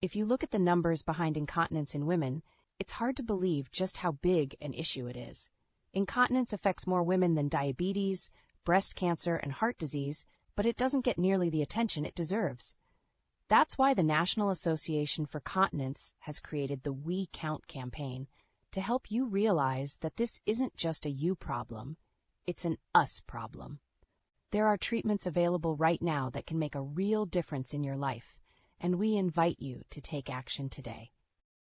If you look at the numbers behind incontinence in women, it's hard to believe just how big an issue it is. Incontinence affects more women than diabetes, breast cancer, and heart disease, but it doesn't get nearly the attention it deserves. That's why the National Association for Continence has created the We Count campaign to help you realize that this isn't just a you problem, it's an us problem. There are treatments available right now that can make a real difference in your life, and we invite you to take action today.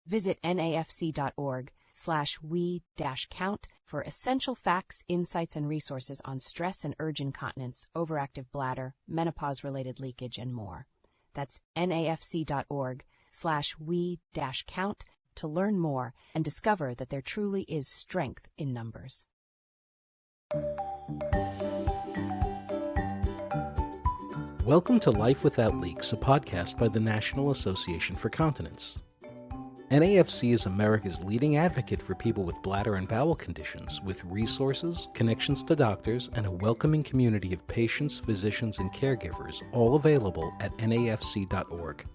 Visit nafc.org/we-count for essential facts, insights, and resources on stress and urge incontinence, overactive bladder, menopause-related leakage, and more. That's nafc.org/we-count to learn more and discover that there truly is strength in numbers. Welcome to Life Without Leaks, a podcast by the National Association for Continence. NAFC is America's leading advocate for people with bladder and bowel conditions, with resources, connections to doctors, and a welcoming community of patients, physicians, and caregivers, all available at nafc.org.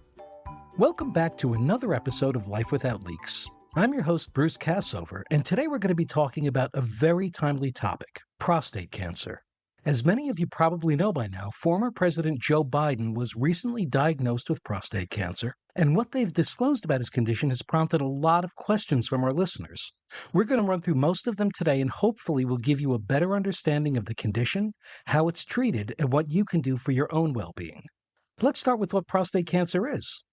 Welcome back to another episode of Life Without Leaks. I'm your host, Bruce Cassover, and today we're going to be talking about a very timely topic, prostate cancer. As many of you probably know by now, former President Joe Biden was recently diagnosed with prostate cancer, and what they've disclosed about his condition has prompted a lot of questions from our listeners. We're going to run through most of them today, and hopefully we'll give you a better understanding of the condition, how it's treated, and what you can do for your own well-being. Let's start with what prostate cancer is.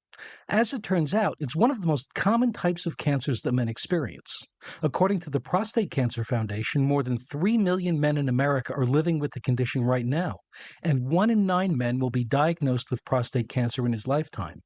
As it turns out, it's one of the most common types of cancers that men experience. According to the Prostate Cancer Foundation, more than 3 million men in America are living with the condition right now, and 1 in 9 men will be diagnosed with prostate cancer in his lifetime.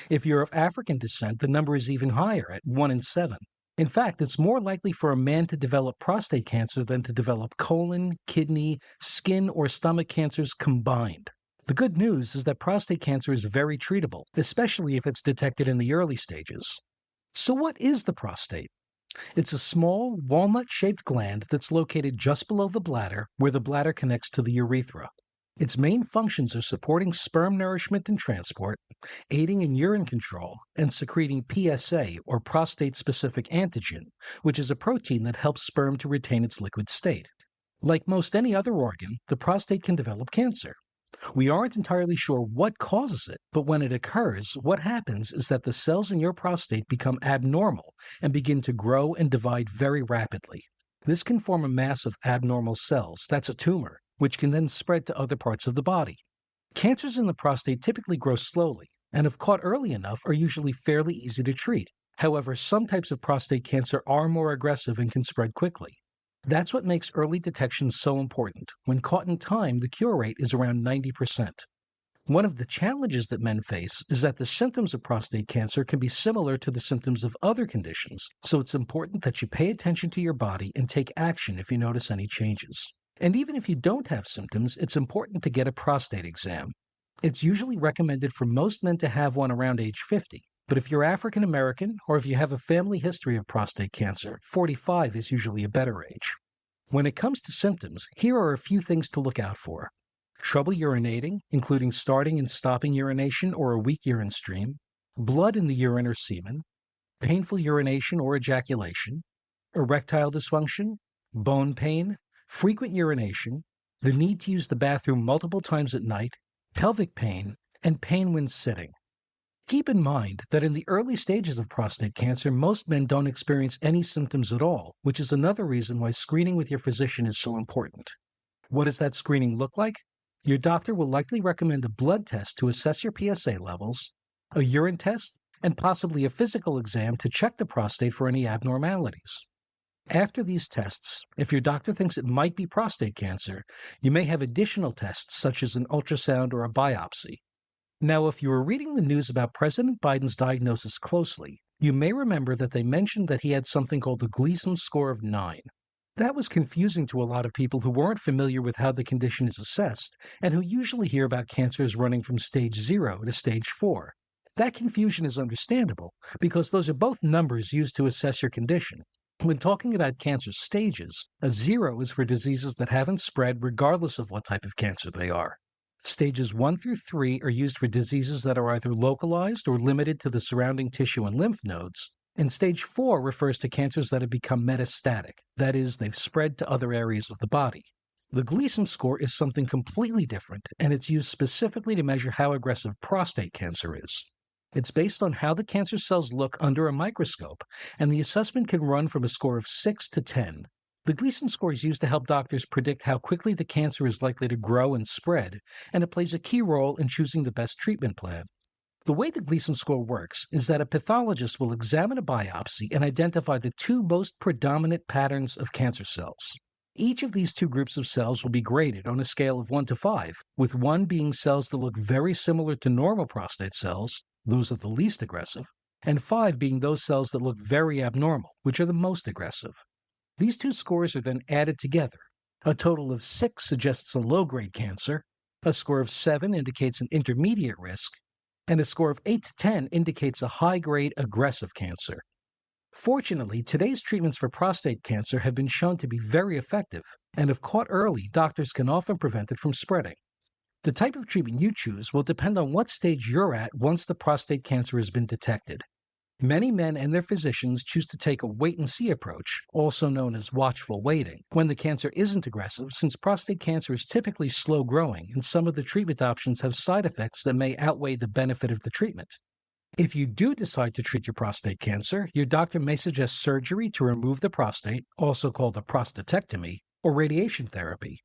If you're of African descent, the number is even higher, at 1 in 7. In fact, it's more likely for a man to develop prostate cancer than to develop colon, kidney, skin, or stomach cancers combined. The good news is that prostate cancer is very treatable, especially if it's detected in the early stages. So what is the prostate? It's a small, walnut-shaped gland that's located just below the bladder, where the bladder connects to the urethra. Its main functions are supporting sperm nourishment and transport, aiding in urine control, and secreting PSA, or prostate-specific antigen, which is a protein that helps sperm to retain its liquid state. Like most any other organ, the prostate can develop cancer. We aren't entirely sure what causes it, but when it occurs, what happens is that the cells in your prostate become abnormal and begin to grow and divide very rapidly. This can form a mass of abnormal cells, that's a tumor, which can then spread to other parts of the body. Cancers in the prostate typically grow slowly, and if caught early enough, are usually fairly easy to treat. However, some types of prostate cancer are more aggressive and can spread quickly. That's what makes early detection so important. When caught in time, the cure rate is around 90%. One of the challenges that men face is that the symptoms of prostate cancer can be similar to the symptoms of other conditions, so it's important that you pay attention to your body and take action if you notice any changes. And even if you don't have symptoms, it's important to get a prostate exam. It's usually recommended for most men to have one around age 50. But if you're African American, or if you have a family history of prostate cancer, 45 is usually a better age. When it comes to symptoms, here are a few things to look out for. Trouble urinating, including starting and stopping urination or a weak urine stream, blood in the urine or semen, painful urination or ejaculation, erectile dysfunction, bone pain, frequent urination, the need to use the bathroom multiple times at night, pelvic pain, and pain when sitting. Keep in mind that in the early stages of prostate cancer, most men don't experience any symptoms at all, which is another reason why screening with your physician is so important. What does that screening look like? Your doctor will likely recommend a blood test to assess your PSA levels, a urine test, and possibly a physical exam to check the prostate for any abnormalities. After these tests, if your doctor thinks it might be prostate cancer, you may have additional tests such as an ultrasound or a biopsy. Now, if you were reading the news about President Biden's diagnosis closely, you may remember that they mentioned that he had something called the Gleason score of 9. That was confusing to a lot of people who weren't familiar with how the condition is assessed, and who usually hear about cancers running from stage 0 to stage 4. That confusion is understandable, because those are both numbers used to assess your condition. When talking about cancer stages, a 0 is for diseases that haven't spread regardless of what type of cancer they are. Stages 1 through 3 are used for diseases that are either localized or limited to the surrounding tissue and lymph nodes, and stage 4 refers to cancers that have become metastatic, that is, they've spread to other areas of the body. The Gleason score is something completely different, and it's used specifically to measure how aggressive prostate cancer is. It's based on how the cancer cells look under a microscope, and the assessment can run from a score of 6 to 10. The Gleason score is used to help doctors predict how quickly the cancer is likely to grow and spread, and it plays a key role in choosing the best treatment plan. The way the Gleason score works is that a pathologist will examine a biopsy and identify the 2 most predominant patterns of cancer cells. Each of these 2 groups of cells will be graded on a scale of 1 to 5, with 1 being cells that look very similar to normal prostate cells, those are the least aggressive, and 5 being those cells that look very abnormal, which are the most aggressive. These 2 scores are then added together. A total of 6 suggests a low-grade cancer, a score of 7 indicates an intermediate risk, and a score of 8 to 10 indicates a high-grade aggressive cancer. Fortunately, today's treatments for prostate cancer have been shown to be very effective, and if caught early, doctors can often prevent it from spreading. The type of treatment you choose will depend on what stage you're at once the prostate cancer has been detected. Many men and their physicians choose to take a wait-and-see approach, also known as watchful waiting, when the cancer isn't aggressive, since prostate cancer is typically slow-growing and some of the treatment options have side effects that may outweigh the benefit of the treatment. If you do decide to treat your prostate cancer, your doctor may suggest surgery to remove the prostate, also called a prostatectomy, or radiation therapy.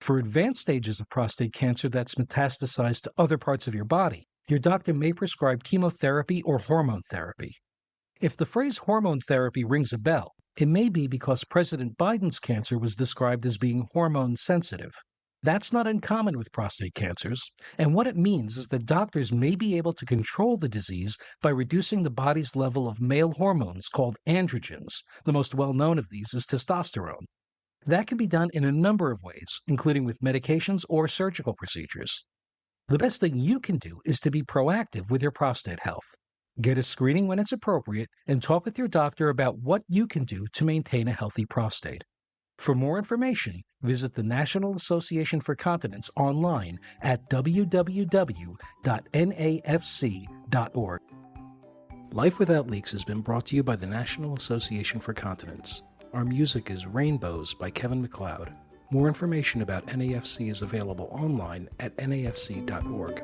For advanced stages of prostate cancer that's metastasized to other parts of your body, your doctor may prescribe chemotherapy or hormone therapy. If the phrase hormone therapy rings a bell, it may be because President Biden's cancer was described as being hormone sensitive. That's not uncommon with prostate cancers, and what it means is that doctors may be able to control the disease by reducing the body's level of male hormones called androgens. The most well-known of these is testosterone. That can be done in a number of ways, including with medications or surgical procedures. The best thing you can do is to be proactive with your prostate health. Get a screening when it's appropriate and talk with your doctor about what you can do to maintain a healthy prostate. For more information, visit the National Association for Continence online at www.nafc.org. Life Without Leaks has been brought to you by the National Association for Continence. Our music is Rainbows by Kevin MacLeod. More information about NAFC is available online at nafc.org.